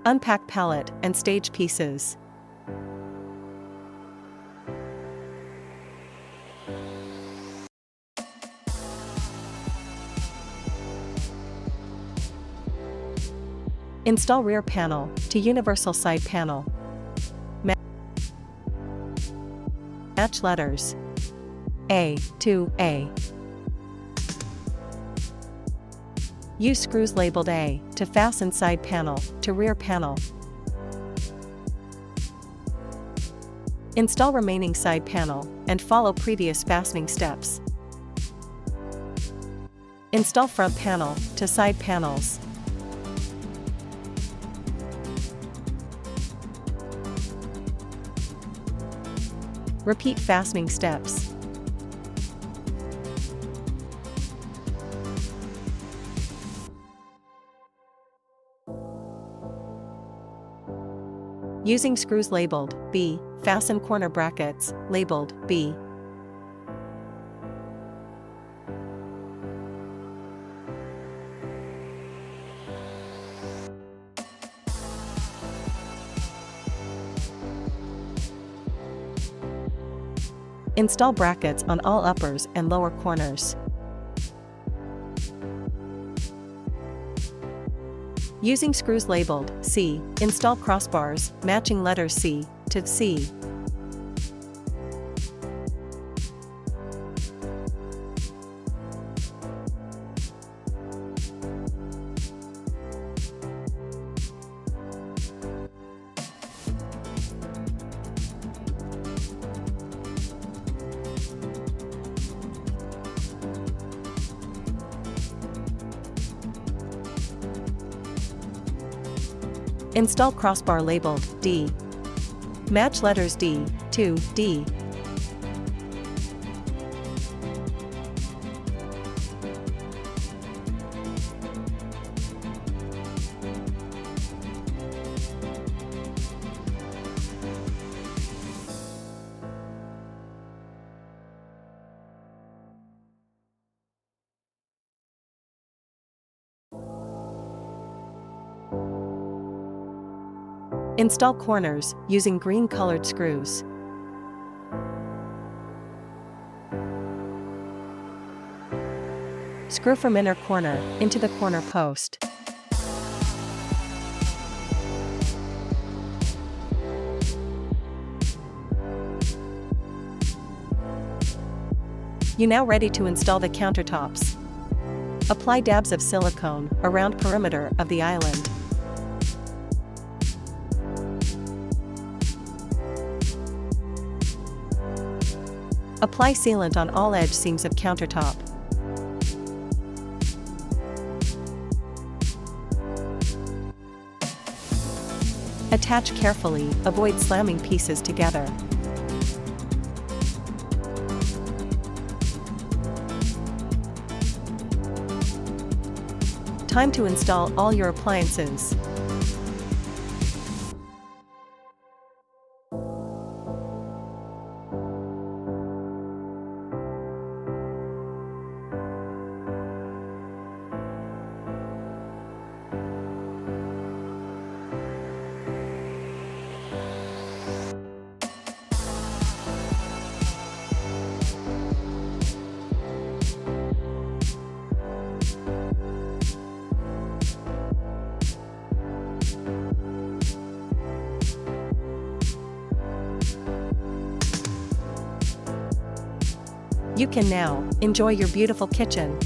Unpack pallet and stage pieces. Install rear panel to universal side panel. Match letters A to A. Use screws labeled A to fasten side panel to rear panel. Install remaining side panel and follow previous fastening steps. Install front panel to side panels. Repeat fastening steps. Using screws labeled B, fasten corner brackets labeled B. Install brackets on all uppers and lower corners. Using screws labeled C, install crossbars matching letters C to C. Install crossbar labeled D. Match letters D to D. Install corners using green-colored screws. Screw from inner corner into the corner post. You're now ready to install the countertops. Apply dabs of silicone around perimeter of the island. Apply sealant on all edge seams of countertop. Attach carefully, avoid slamming pieces together. Time to install all your appliances. You can now enjoy your beautiful kitchen.